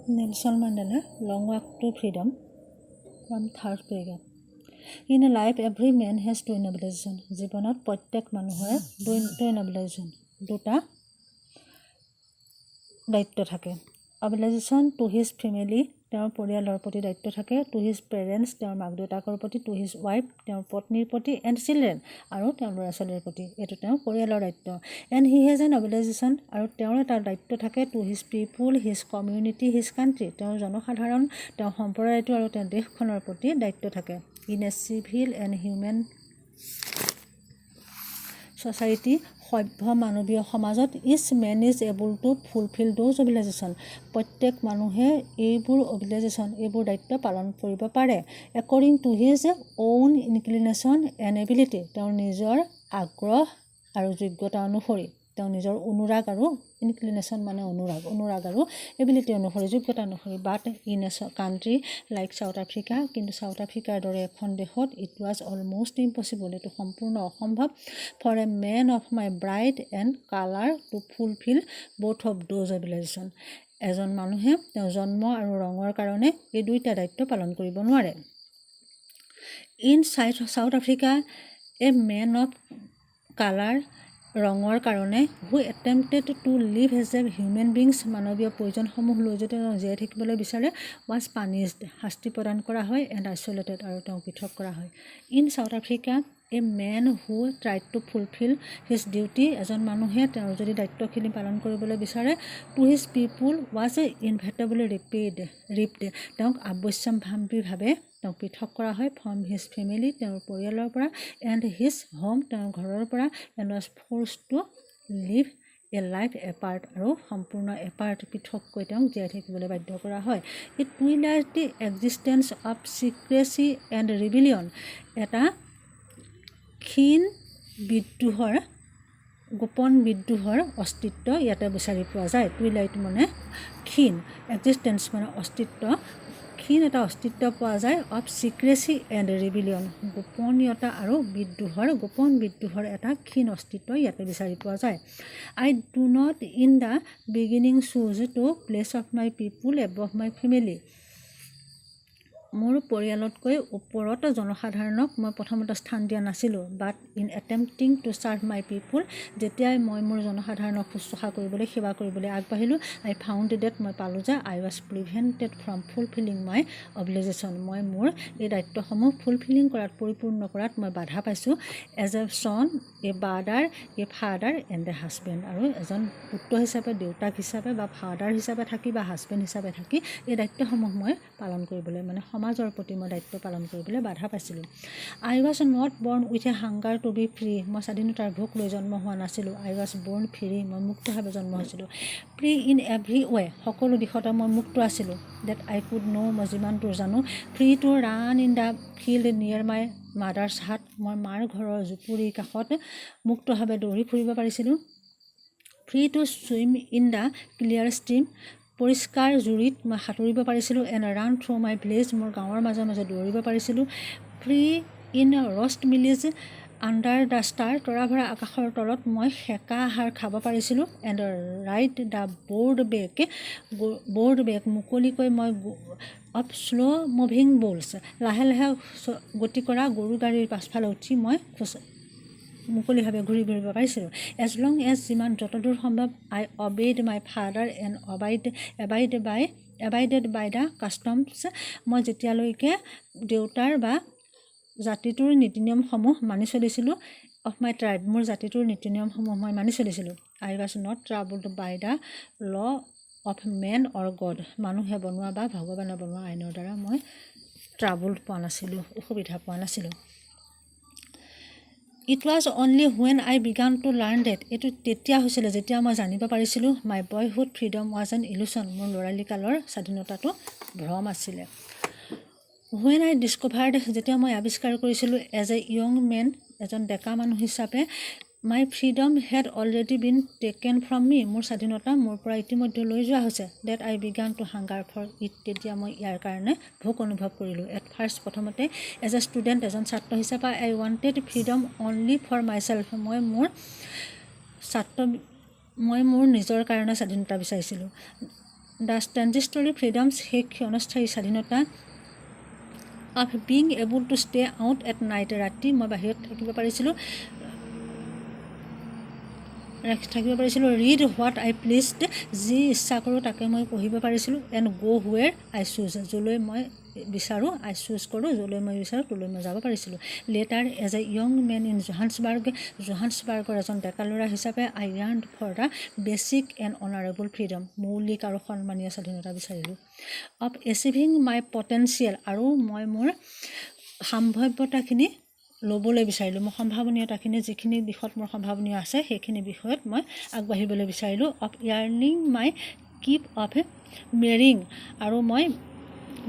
Nelson Mandela, Long Walk to Freedom, from third paragraph. In a life, every man has two enablers. জীৱনত প্ৰত্যেক মানুহৰে দুটা enablers, দুটা দায়িত্ব থাকে। Obligation to his family, তেওঁৰ পৰিয়ালৰ প্ৰতি দায়িত্ব থাকে, to his parents, তেওঁৰ মাক দেউতাকৰ প্ৰতি, to his wife, তেওঁৰ পত্নীৰ প্ৰতি, and children, আৰু তেওঁৰ ল'ৰা ছোৱালীৰ প্ৰতি। এইটো তেওঁৰ পৰিয়ালৰ দায়িত্ব। And he has an obligation, আৰু তেওঁৰ এটা দায়িত্ব থাকে, to his people, his community, his country, তেওঁৰ জনসাধাৰণ, তেওঁৰ সম্প্ৰদায়টো আৰু তেওঁৰ দেশখনৰ প্ৰতি দায়িত্ব থাকে। In a civil and human society, সভ্য মানৱীয় সমাজত, each man is able to fulfill those obligations, প্ৰত্যেক মানুহে এইবোৰ obligation, এইবোৰ দায়িত্ব পালন কৰিব পাৰে, according to his own inclination and ability, তেওঁৰ নিজৰ আগ্ৰহ আৰু যোগ্যতা অনুসৰি, তেওঁ নিজৰ অনুৰাগ আৰু ইনক্লিনেশ্যন মানে অনুৰাগ আৰু এবিলিটি অনুসৰি, যোগ্যতা অনুসৰি। But in a country like South Africa, কিন্তু চাউথ আফ্ৰিকাৰ দৰে এখন দেশত ইট ৱাজ অলমষ্ট ইম্পচিবল, এইটো সম্পূৰ্ণ অসম্ভৱ, for a man of my bright and colour to fulfil both of those obligation, এজন মানুহে তেওঁ জন্ম আৰু ৰঙৰ কাৰণে এই দুইটা দায়িত্ব পালন কৰিব নোৱাৰে। In South Africa, a man of colour, ৰঙৰ কাৰণে, who attempted to live as a human beings, মানৱীয় প্ৰয়োজনসমূহ লৈ যদি তেওঁ জীয়াই থাকিবলৈ বিচাৰে, ৱাজ পানিছড, শাস্তি প্ৰদান কৰা হয়, এণ্ড আইচলেটেড, আৰু তেওঁক পৃথক কৰা হয়। In South Africa, a man who tried to fulfil his duty, এজন মানুহে তেওঁৰ যদি দায়িত্বখিনি পালন কৰিবলৈ বিচাৰে, to his people was inevitably ripped, তেওঁক আৱশ্যম্ভাৱীভাৱে তেওঁক পৃথক কৰা হয়, ফ্ৰম হিজ ফেমিলি, তেওঁৰ পৰিয়ালৰ পৰা, এণ্ড হিজ হোম, তেওঁৰ ঘৰৰ পৰা, and was forced to live a life apart, আৰু সম্পূৰ্ণ এপাৰ্ট পৃথককৈ তেওঁক জীয়াই থাকিবলৈ বাধ্য কৰা হয়। It twilight the existence of secrecy and rebellion, এটা ক্ষীণ বিদ্ৰোহৰ, গোপন বিদ্ৰোহৰ অস্তিত্ব ইয়াতে বিচাৰি পোৱা যায়। টুইলাইট মানে ক্ষীণ, এক্সিষ্টেঞ্চ মানে অস্তিত্ব, ক্ষীণ এটা অস্তিত্ব পোৱা যায়, অফ চিক্ৰেচি এণ্ড ৰিবিলিয়ন, গোপনীয়তা আৰু বিদ্ৰোহৰ, গোপন বিদ্ৰোহৰ এটা ক্ষীণ অস্তিত্ব ইয়াতে বিচাৰি পোৱা যায়। I do not in the beginning choose to place of my people above my family, মোৰ পৰিয়ালতকৈ ওপৰত জনসাধাৰণক মই প্ৰথমতে স্থান দিয়া নাছিলোঁ, but in attempting to serve my people, যেতিয়াই মই মোৰ জনসাধাৰণক শুশ্ৰূষা কৰিবলৈ, সেৱা কৰিবলৈ আগবাঢ়িলোঁ, আই ফাউণ্ড ডেট, মই পালোঁ যে I was prevented from fulfilling my obligation, মই মোৰ এই দায়িত্বসমূহ ফুলফিলিং কৰাত, পৰিপূৰ্ণ কৰাত মই বাধা পাইছোঁ, as a son, a brother, a father and a husband, আৰু এজন পুত্ৰ হিচাপে, দেউতাক হিচাপে বা ফাদাৰ হিচাপে থাকি বা হাজবেণ্ড হিচাপে থাকি এই দায়িত্বসমূহ মই পালন কৰিবলৈ, মানে সমাজৰ প্ৰতি মই দায়িত্ব পালন কৰিবলৈ বাধা পাইছিলোঁ। I was not born with a hunger to be free, মই স্বাধীনতাৰ ভোক লৈ জন্ম হোৱা নাছিলোঁ, আই ৱাজ বৰ্ণ ফ্ৰী, মই মুক্তভাৱে জন্ম হৈছিলোঁ, ফ্ৰী ইন এভৰি ৱে, সকলো দিশতে মই মুক্ত আছিলোঁ, ডেট আই কুড ন', মই যিমান দূৰ জানো, free to run in the field near my mother's hut, মই মাৰ ঘৰৰ জুপুৰিৰ কাষত মুক্তভাৱে দৌৰি ফুৰিব পাৰিছিলোঁ, free to swim in the clear stream, পৰিষ্কাৰ জুৰিত মই সাঁতুৰিব পাৰিছিলোঁ, and ran through my village, মোৰ গাঁৱৰ মাজে মাজে দৌৰিব পাৰিছিলোঁ, free in roast mealies under the star, তৰাভৰা আকাশৰ তলত মই সেকা আহাৰ খাব পাৰিছিলোঁ, and ride the broad back, মুকলিকৈ মই অফ শ্ল' মুভিং বুলছ, লাহে লাহে গতি কৰা গৰু গাড়ীৰ পাছফালে উঠি মই মুকলিভাৱে ঘূৰি ফুৰিব পাৰিছিলোঁ, এজ লং এজ, যিমান যতদূৰ সম্ভৱ, I obeyed my father and abided by the customs, মই যেতিয়ালৈকে দেউতাৰ বা জাতিটোৰ নীতি নিয়মসমূহ মানি চলিছিলোঁ, অফ মাই ট্ৰাইব, মোৰ জাতিটোৰ নীতি নিয়মসমূহ মই মানি চলিছিলোঁ, I was not troubled by the law of man or God, মানুহে বনোৱা বা ভগৱানে বনোৱা আইনৰ দ্বাৰা মই ট্ৰাবলড পোৱা নাছিলোঁ, অসুবিধা পোৱা নাছিলোঁ। It was only when I began to learn that, এইটো তেতিয়া হৈছিলে যেতিয়া মই জানিব পাৰিছিলোঁ, my boyhood freedom was an illusion, মোৰ ল'ৰালিকালৰ স্বাধীনতাটো ভ্ৰম আছিলে। হুৱেন আই ডিস্কভাৰ্ড, যেতিয়া মই আৱিষ্কাৰ কৰিছিলোঁ, এজ এ য়ং মেন, এজন ডেকা মানুহ হিচাপে, my freedom had already been taken from me, মোৰ স্বাধীনতা মোৰ পৰা ইতিমধ্যে লৈ যোৱা হৈছে, that I began to hunger for it, তেতিয়া মই ইয়াৰ কাৰণে ভোক অনুভৱ কৰিলোঁ। এট ফাৰ্ষ্ট, প্ৰথমতে, এজ এ ষ্টুডেণ্ট, এজন ছাত্ৰ হিচাপে, I wanted freedom only for my self, মই মোৰ নিজৰ কাৰণে স্বাধীনতা বিচাৰিছিলোঁ, দ্য ট্ৰানজিষ্টৰী ফ্ৰীডমছ সেই ক্ষণস্থায়ী স্বাধীনতা of being able to stay out at night ৰাতি মই বাহিৰত থাকিব পাৰিছিলোঁ ৰিড হোৱাট আই প্লিজড যি ইচ্ছা কৰোঁ তাকে মই পঢ়িব পাৰিছিলোঁ এণ্ড গ' হুৱেৰ আই চুজ য'লৈ মই বিচাৰোঁ আই চুজ কৰোঁ য'লৈ মই বিচাৰোঁ তলৈ মই যাব পাৰিছিলোঁ later as a young man in জোহান্সবাৰ্গৰ এজন ডেকা ল'ৰা হিচাপে I yearn for the basic and honourable freedom মৌলিক আৰু সন্মানীয় স্বাধীনতা বিচাৰিলোঁ অফ এচিভিং মাই পটেঞ্চিয়েল আৰু মই মোৰ সম্ভাৱ্যতাখিনি ল'বলৈ বিচাৰিলোঁ মোৰ সম্ভাৱনীয়তাখিনি যিখিনি দিশত মোৰ সম্ভাৱনীয় আছে সেইখিনি বিষয়ত মই আগবাঢ়িবলৈ বিচাৰিলোঁ অফ ইয়াৰ্নিং মাই কিপ অফ মেৰিং আৰু মই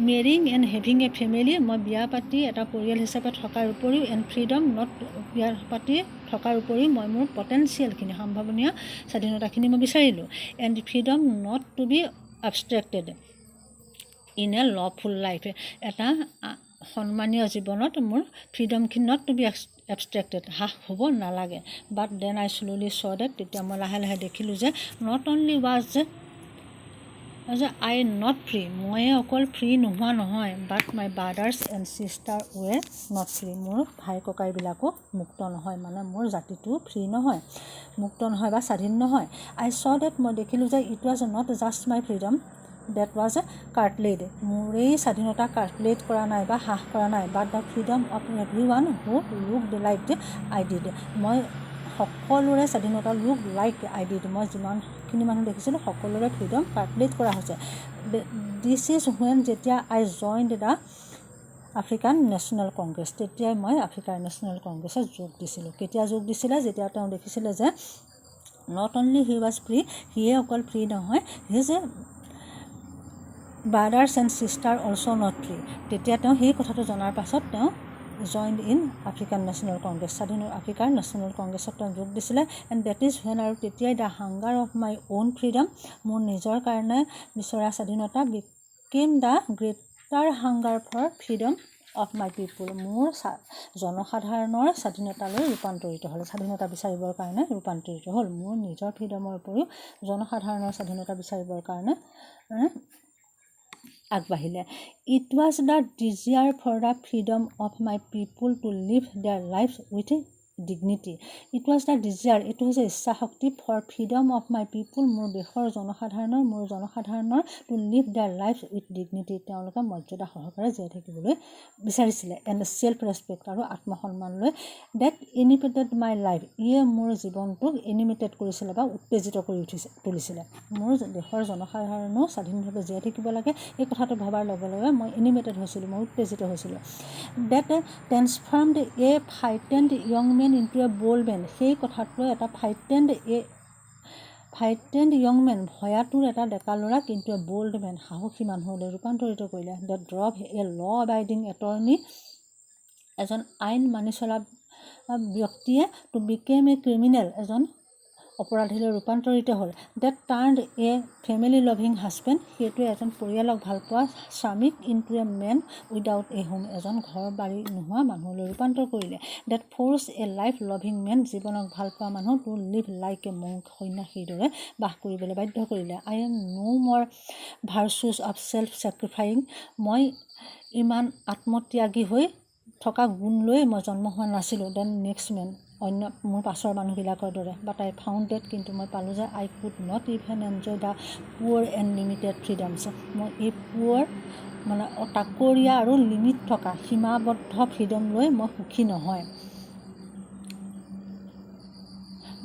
মেৰিং এণ্ড হেভিং এ ফেমিলি মই বিয়া পাতি এটা পৰিয়াল হিচাপে থকাৰ উপৰিও এণ্ড ফ্ৰীডম নট বিয়া পাতি থকাৰ উপৰিও মই মোৰ পটেঞ্চিয়েলখিনি সম্ভাৱনীয় স্বাধীনতাখিনি মই বিচাৰিলোঁ and freedom not to be obstructed in a lawful life এটা সন্মানীয় জীৱনত মোৰ ফ্ৰীডমখিনি নট টু বি এবষ্ট্ৰেক্টেড হ্ৰাস হ'ব নালাগে but then I slowly saw' that তেতিয়া মই লাহে লাহে দেখিলোঁ যে not only was I not free ময়ে অকল ফ্ৰী নোহোৱা নহয় but my brothers and sister were not free মোৰ ভাই ককাইবিলাকো মুক্ত নহয় মানে মোৰ জাতিটো ফ্ৰী নহয় মুক্ত নহয় বা স্বাধীন নহয় আই চ' ডেট মই দেখিলোঁ যে it was not just my freedom that was curtailed মোৰ এই স্বাধীনতা কাৰ্টলেড কৰা নাই বা হ্ৰাস কৰা নাই but the freedom of every one who look like I did মই সকলোৰে স্বাধীনতা লুক লাইক আই ডিড মই যিমানখিনি মানুহ দেখিছিলোঁ সকলোৰে ফ্ৰীডম কাৰ্টলেড কৰা হৈছে দিছ ইজ হুৱেন যেতিয়া আই জইণ্ড দ্য আফ্ৰিকান নেশ্যনেল কংগ্ৰেছ তেতিয়াই মই আফ্ৰিকাৰ নেশ্যনেল কংগ্ৰেছত যোগ দিছিলোঁ কেতিয়া যোগ দিছিলে যেতিয়া তেওঁ দেখিছিলে যে not only he was free সিয়ে অকল ফ্ৰী নহয় his A brothers and sister also' not free তেতিয়া তেওঁ সেই কথাটো জনাৰ পাছত তেওঁ জইণ্ড ইন আফ্ৰিকান নেশ্যনেল কংগ্ৰেছ স্বাধীন আফ্ৰিকাৰ নেশ্যনেল কংগ্ৰেছত তেওঁ যোগ দিছিলে এণ্ড ডেট ইজ হুৱেন আৰু তেতিয়াই the hunger of my own freedom মোৰ নিজৰ কাৰণে বিচৰা স্বাধীনতা became the greater hunger for freedom of my people মোৰ জনসাধাৰণৰ স্বাধীনতালৈ ৰূপান্তৰিত হ'ল স্বাধীনতা বিচাৰিবৰ কাৰণে ৰূপান্তৰিত হ'ল মোৰ নিজৰ ফ্ৰীডমৰ উপৰিও জনসাধাৰণৰ স্বাধীনতা বিচাৰিবৰ কাৰণে আগবাঢ়িলে it was the desire for the freedom of my people to live their life with dignity it was the desire এইটো হৈছে ইচ্ছা শক্তি for freedom of my people মোৰ দেশৰ জনসাধাৰণৰ to live their life with dignity তেওঁলোকে মৰ্যাদা সহকাৰে জীয়াই থাকিবলৈ বিচাৰিছিলে এণ্ড চেল্ফ ৰেচপেক্ট আৰু আত্মসন্মান লৈ ডেট এনিমেটেড মাই লাইফ ইয়ে মোৰ জীৱনটোক এনিমেটেড কৰিছিলে বা উত্তেজিত কৰি তুলিছিলে মোৰ দেশৰ জনসাধাৰণো স্বাধীনভাৱে জীয়াই থাকিব লাগে এই কথাটো ভবাৰ লগে লগে মই এনিমেটেড হৈছিলোঁ মই উত্তেজিত হৈছিলোঁ date ট্ৰেন্সফৰ্মড A ফ্ৰাইটেণ্ড young man into a bold man সেই কথাটোৱে এটা ফ্ৰাইটেণ্ড য়ং মেন ভয়াতুৰ এটা ডেকা ল'ৰা কিন্তু এ বল্ড মেন সাহসী মানুহলৈ ৰূপান্তৰিত কৰিলে ডেট ড্ৰপ এ ল এবাইডিং এটৰ্নি এজন আইন মানি চলা ব্যক্তিয়ে টু বিকেম এ ক্ৰিমিনেল এজন অপৰাধীলৈ ৰূপান্তৰিত হ'ল that turned a family loving husband সেইটোৱে এজন পৰিয়ালক ভাল পোৱা স্বামীক into a man without a home এজন ঘৰ বাৰী নোহোৱা মানুহলৈ ৰূপান্তৰ কৰিলে that forced a life loving man জীৱনক ভাল পোৱা মানুহ to live like a monk সন্ন্যাসীৰ দৰে বাস কৰিবলৈ বাধ্য কৰিলে আই এম ন' মৰ ভাৰ্চুছ অফ চেল্ফ ছেক্ৰিফাইং মই ইমান আত্মত্যাগী হৈ থকা গুণ লৈ মই জন্ম হোৱা নাছিলোঁ দেন নেক্সট মেন অন্য মোৰ পাছৰ মানুহবিলাকৰ দৰে বাট আই ফাউণ্ড ডেট কিন্তু মই পালোঁ যে I could not even enjoy the power and limited freedoms মই এই পুৱাৰ মানে তাকৰীয়া আৰু লিমিট থকা সীমাবদ্ধ ফ্ৰীডম লৈ মই সুখী নহয়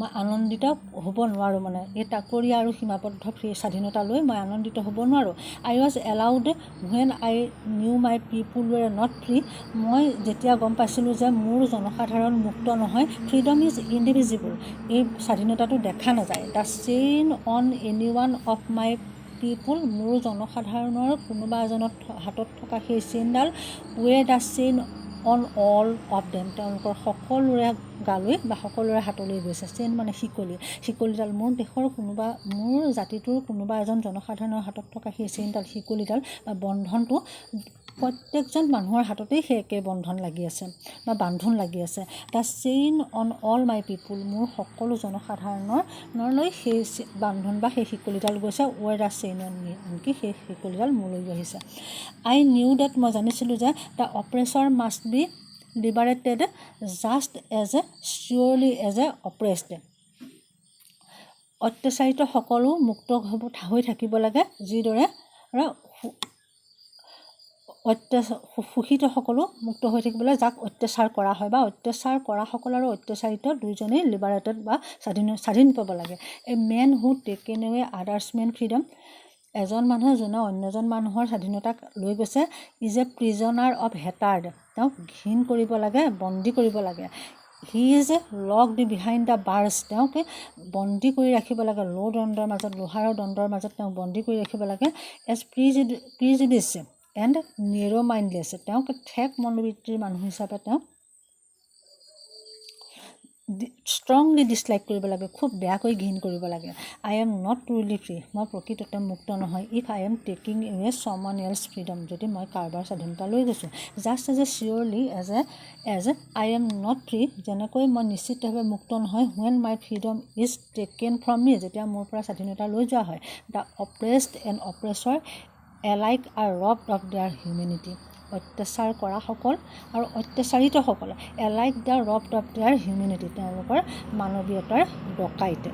মই আনন্দিত হ'ব নোৱাৰোঁ মানে এই তাকৰীয়া আৰু সীমাবদ্ধ স্বাধীনতা লৈ মই আনন্দিত হ'ব নোৱাৰোঁ I was allowed when I knew my people were not free মই যেতিয়া গম পাইছিলোঁ যে মোৰ জনসাধাৰণ মুক্ত নহয় ফ্ৰীডম ইজ ইনডিভিজিবল এই স্বাধীনতাটো দেখা নাযায় the chain on any one of my people মোৰ জনসাধাৰণৰ কোনোবা এজনৰ হাতত থকা সেই চেইনডাল were the chain on all of them তেওঁলোকৰ সকলোৰে গালৈ বা সকলোৰে হাতলৈ গৈছে চেইন মানে শিকলিডাল মোৰ দেশৰ কোনোবা মোৰ জাতিটোৰ কোনোবা এজন জনসাধাৰণৰ হাতত থকা সেই চেইনডাল শিকলিডাল বা বন্ধনটো প্ৰত্যেকজন মানুহৰ হাততেই সেই একে বন্ধন লাগি আছে বা বান্ধোন লাগি আছে। The chain on all my people, মোৰ সকলো জনসাধাৰণলৈ সেই বান্ধোন বা সেই শিকলিডাল গৈছে। Were the chain on me, আনকি সেই শিকলিডাল মোলৈ আহিছে। আই নিউ ডেট, মই জানিছিলোঁ যে the oppressor must be liberated just as surely as oppressed, অত্যাচাৰিত সকলো মুক্ত হৈ থাকিব লাগে, যিদৰে শোষিত সকলো মুক্ত হৈ থাকিব লাগে যাক অত্যাচাৰ কৰা হয়, বা অত্যাচাৰ কৰা সকল আৰু অত্যাচাৰিত দুয়োজনেই লিবাৰেটেড বা স্বাধীন পাব লাগে। A man who taken away others man freedom, এজন মানুহে যোনে অন্যজন মানুহৰ স্বাধীনতাক লৈ গৈছে, is a prisoner of hatred, তেওঁক ঘীন কৰিব লাগে, বন্দী কৰিব লাগে। He is locked behind the bars, তেওঁক বন্দী কৰি ৰাখিব লাগে, লোহাৰৰ দণ্ডৰ মাজত তেওঁক বন্দী কৰি ৰাখিব লাগে। এজ প্ৰিজুডিচ এণ্ড নেৰ' মাইণ্ডলেছ, তেওঁক ঠেক মনোবৃত্তিৰ মানুহ হিচাপে তেওঁক ষ্ট্ৰংলি ডিছলাইক কৰিব লাগে, খুব বেয়াকৈ ঘীন কৰিব লাগে। I am not truly free, মই প্ৰকৃততে মুক্ত নহয়। If I am taking away someone else freedom, যদি মই কাৰোবাৰ স্বাধীনতা লৈ গৈছোঁ। Just as surely as I am not free, যেনেকৈ মই নিশ্চিতভাৱে মুক্ত নহয়। When my freedom is taken from me, যেতিয়া মোৰ পৰা স্বাধীনতা লৈ যোৱা হয়। The oppressed and oppressor alike are robbed of their humanity, অত্যাচাৰ কৰাসকল আৰু অত্যাচাৰিতসকল alike the ৰবড of their humanity, তেওঁলোকৰ মানৱীয়তাৰ ডকাইত।